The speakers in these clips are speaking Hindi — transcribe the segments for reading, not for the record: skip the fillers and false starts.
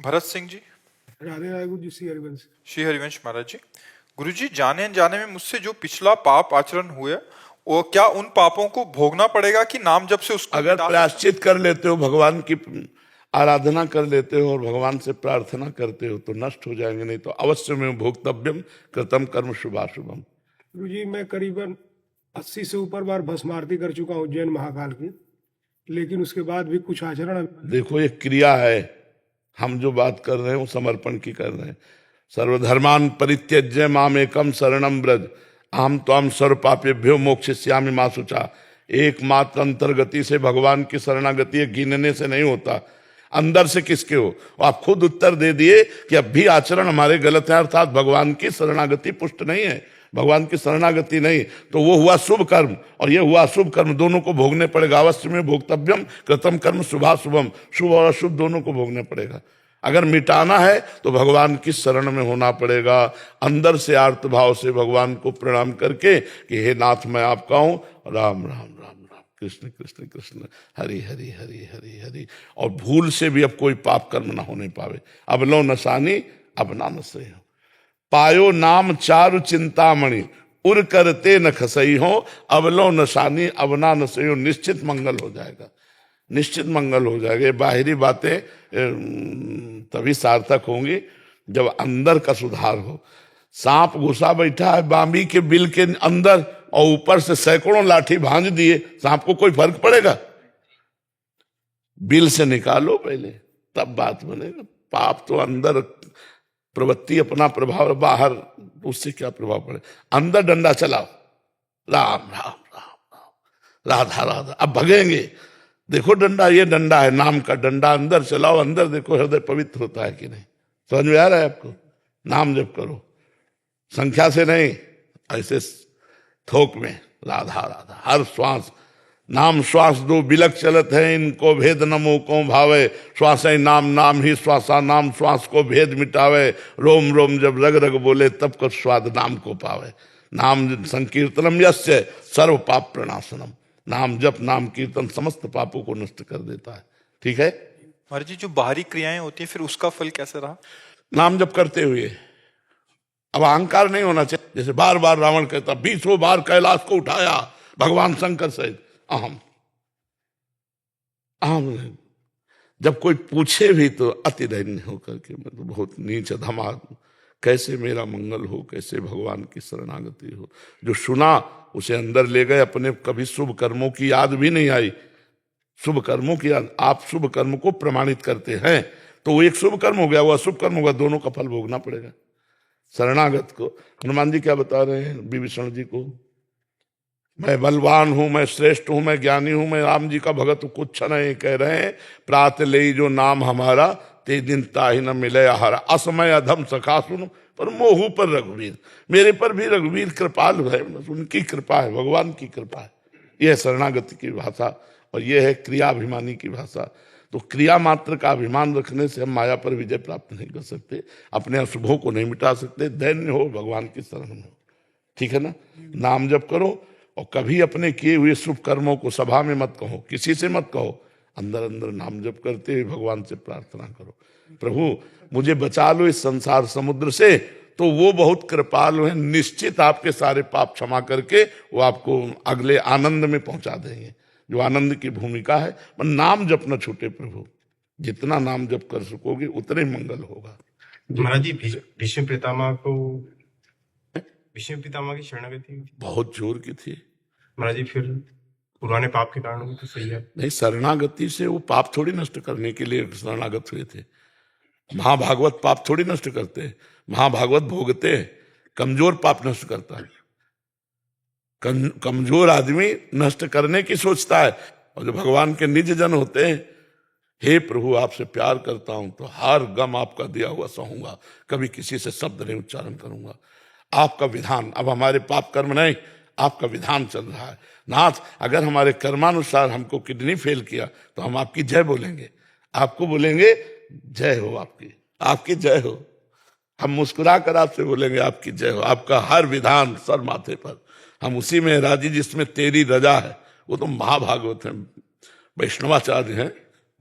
भरत सिंह जी। राधे राधे गुरु जी। श्री हरिवंश। श्री हरिवंश महाराज जी। गुरु जी, जाने अनजाने में मुझसे जो पिछला पाप आचरण हुए, वो क्या उन पापों को भोगना पड़ेगा कि नाम जप से उसको अगर मिटा प्रायश्चित कर लेते हो, भगवान की आराधना कर लेते हो और भगवान से प्रार्थना करते हो तो नष्ट हो जाएंगे, नहीं तो अवश्य में भोक्तव्यम कृतम कर्म शुभाशुभम। गुरु जी, मैं करीबन 80 से ऊपर बार भस्म आरती कर चुका हूँ उज्जैन महाकाल की, लेकिन उसके बाद भी कुछ आचरण देखो, ये क्रिया है। हम जो बात कर रहे हैं वो समर्पण की कर रहे हैं। सर्वधर्मान परित्यज्य माम एकम शरणम ब्रज अहम त्वाम सर्व पापेभ्यो मोक्षयिष्यामि मा शुचा। एकमात्र अंतर्गति से भगवान की शरणागति गिनने से नहीं होता, अंदर से किसके हो। आप खुद उत्तर दे दिए कि अब भी आचरण हमारे गलत है, अर्थात भगवान की शरणागति पुष्ट नहीं है, भगवान की शरणागति नहीं, तो वो हुआ शुभ कर्म और ये हुआ अशुभ कर्म, दोनों को भोगने पड़ेगा। अवश्य में भोक्तव्यम कृतम कर्म शुभाशुभम, शुभ और अशुभ दोनों को भोगने पड़ेगा। अगर मिटाना है तो भगवान की शरण में होना पड़ेगा, अंदर से आर्त भाव से भगवान को प्रणाम करके कि हे नाथ मैं आपका हूं, राम राम राम राम, कृष्ण कृष्ण कृष्ण, हरि हरि हरि हरि हरि। और भूल से भी अब कोई पाप कर्म ना होने पावे। अब लो नसानी अब ना नसे हो, पायो नाम चारु चिंतामणि उर करते न खसई हो, अब लो नशानी अब ना नसई हो। निश्चित मंगल हो जाएगा, निश्चित मंगल हो जाएगा। ये बाहरी बातें तभी सार्थक होंगी जब अंदर का सुधार हो। सांप घुसा बैठा है बांबी के बिल के अंदर और ऊपर से सैकड़ों लाठी भांज दिए, सांप को कोई फर्क पड़ेगा? बिल से निकालो पहले, तब बात बनेगा। पाप तो अंदर प्रवृत्ति अपना प्रभाव, बाहर उससे क्या प्रभाव पड़े। अंदर डंडा चलाओ, राम राम राम राम, राधा राधा। अब भगेंगे, देखो डंडा, ये डंडा है नाम का डंडा, अंदर चलाओ, अंदर देखो हृदय पवित्र होता है कि नहीं। समझ में आ रहा है आपको? नाम जप करो, संख्या से नहीं, ऐसे थोक में राधा राधा। हर श्वास नाम श्वास दो बिलक चलत है, इनको भेद नमो को भावे। श्वास नाम नाम ही श्वासा नाम, श्वास को भेद मिटावे। रोम रोम जब रग रग बोले तब को स्वाद नाम को पावे। नाम संकीर्तनम यस्य सर्व पाप प्रणाशनम। नाम जप नाम कीर्तन समस्त पापों को नष्ट कर देता है। ठीक है महाराज जी, जो बाहरी क्रियाएं होती हैं फिर उसका फल कैसे रहा? नाम जप करते हुए अब अहंकार नहीं होना चाहिए। जैसे बार बार रावण कहता 20 बार कैलाश को उठाया भगवान शंकर सहित, अहम अहम नहीं। जब कोई पूछे भी तो अति दैन्य होकर के, मतलब बहुत नीच अधमा, कैसे मेरा मंगल हो, कैसे भगवान की शरणागति हो। जो सुना उसे अंदर ले गए अपने, कभी शुभ कर्मों की याद भी नहीं आई। शुभ कर्मों की याद, आप शुभ कर्म को प्रमाणित करते हैं तो वो एक शुभ कर्म हो गया, वो अशुभ कर्म होगा, दोनों का फल भोगना पड़ेगा। शरणागत को हनुमान जी क्या बता रहे हैं विभीषण जी को? मैं बलवान हूं, मैं श्रेष्ठ हूं, मैं ज्ञानी हूं, मैं राम जी का भगत हूं, कुछ नहीं कह रहे हैं। प्रात ले जो नाम हमारा, ते दिन ताहि न मिले आहारा। असमय अधम सखा सुन पर मोहू पर रघुवीर। मेरे पर भी रघुवीर कृपालु है, उनकी कृपा है, भगवान की कृपा है। यह शरणागति की भाषा और यह है क्रियाभिमानी की भाषा। तो क्रिया मात्र का अभिमान रखने से हम माया पर विजय प्राप्त नहीं कर सकते, अपने अशुभों को नहीं मिटा सकते। दैन्य हो, भगवान की शरण में हो, ठीक है ना। नाम जप करो और कभी अपने किए हुए शुभ कर्मों को सभा में मत कहो, किसी से मत कहो, अंदर अंदर नाम जप करते हुए भगवान से प्रार्थना करो, प्रभु मुझे बचा लो इस संसार समुद्र से। तो वो बहुत कृपालु हैं, निश्चित आपके सारे पाप क्षमा करके वो आपको अगले आनंद में पहुंचा देंगे, जो आनंद की भूमिका है। पर नाम जप न छूटे प्रभु, जितना नाम जप कर सकोगे उतने मंगल होगा। महाराज जी, भीष्म पितामह की शरणागति बहुत जोर की थी महाराज जी, फिर पुराने पाप के कारण तो सही है नहीं। शरणागति से वो पाप थोड़ी नष्ट करने के लिए शरणागत हुए थे। महाभागवत पाप थोड़ी नष्ट करते हैं, महाभागवत भोगते हैं। कमजोर पाप नष्ट करता है, कमजोर आदमी नष्ट करने की सोचता है। और जो भगवान के निज जन होते हैं, हे प्रभु आपसे प्यार करता हूं तो हर गम आपका दिया हुआ सहूंगा, कभी किसी से शब्द नहीं उच्चारण करूंगा। आपका विधान, अब हमारे पाप कर्म नहीं, आपका विधान चल रहा है। नाथ अगर हमारे कर्मानुसार हमको किडनी फेल किया तो हम आपकी जय बोलेंगे, आपको बोलेंगे जय हो, आपकी आपकी जय हो। हम मुस्कुरा कर आपसे बोलेंगे आपकी जय हो। आपका हर विधान सर माथे पर, हम उसी में राजी जिसमें तेरी रजा है। वो तो महाभागवत है, वैष्णवाचार्य हैं,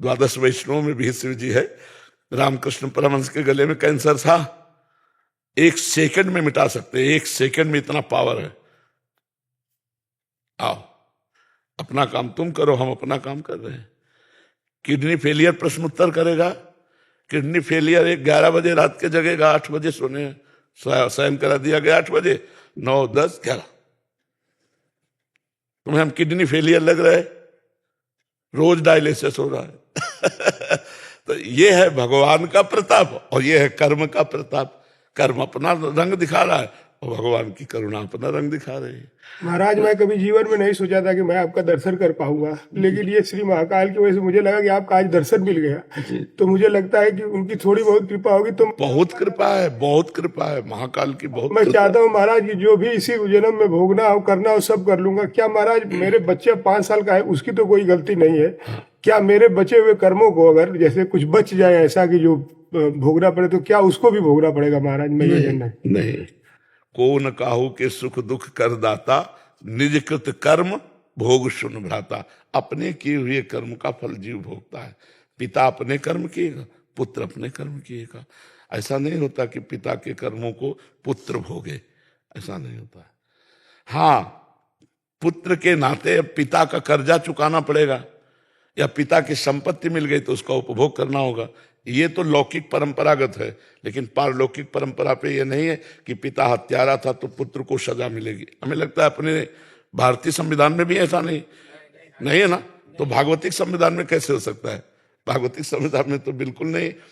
द्वादश वैष्णव में भी शिव जी है। रामकृष्ण परमहंस के गले में कैंसर था, 1 सेकंड में मिटा सकते हैं, 1 सेकंड में इतना पावर है। आओ अपना काम तुम करो, हम अपना काम कर रहे हैं। किडनी फेलियर प्रश्न उत्तर करेगा, किडनी फेलियर 11 बजे रात के जगेगा, 8 बजे शयन करा दिया गया, 8 बजे 9, 10, 11। तुम्हें हम किडनी फेलियर लग रहा है, रोज डायलिसिस हो रहा है। तो ये है भगवान का प्रताप और ये है कर्म का प्रताप। कर्म अपना रंग दिखा रहा है और भगवान की करुणा अपना रंग दिखा रही है। महाराज, मैं कभी जीवन में नहीं सोचा था कि मैं आपका दर्शन कर पाऊंगा, लेकिन ये श्री महाकाल की वजह से मुझे लगा कि आपका आज दर्शन मिल गया। तो मुझे लगता है कि उनकी थोड़ी बहुत कृपा होगी। तो बहुत कृपा है, बहुत कृपा है महाकाल की, बहुत मैं कृपा। चाहता हूँ महाराज कि जो भी इसी जन्म में भोगना हो करना हो सब कर लूंगा। क्या महाराज मेरे बच्चे 5 साल का है, उसकी तो कोई गलती नहीं है, क्या मेरे बचे हुए कर्मों को अगर जैसे कुछ बच जाए ऐसा कि जो भोगना पड़े, तो क्या उसको भी भोगना पड़ेगा महाराज? मैं ये जानना है। नहीं, को न काहू के सुख दुख कर दाता, निज कृत कर्म भोग सुन भ्राता। अपने किए हुए कर्म का फल जीव भोगता है। पिता अपने कर्म किएगा, पुत्र अपने कर्म किएगा। ऐसा नहीं होता कि पिता के कर्मों को पुत्र भोगे, ऐसा नहीं होता है। हाँ, पुत्र के नाते पिता का कर्जा चुकाना पड़ेगा, या पिता की संपत्ति मिल गई तो उसका उपभोग करना होगा। ये तो लौकिक परंपरागत है, लेकिन पारलौकिक परंपरा पे ये नहीं है कि पिता हत्यारा था तो पुत्र को सजा मिलेगी। हमें लगता है अपने भारतीय संविधान में भी ऐसा नहीं है ना, तो भागवतिक संविधान में कैसे हो सकता है? भागवतिक संविधान में तो बिल्कुल नहीं।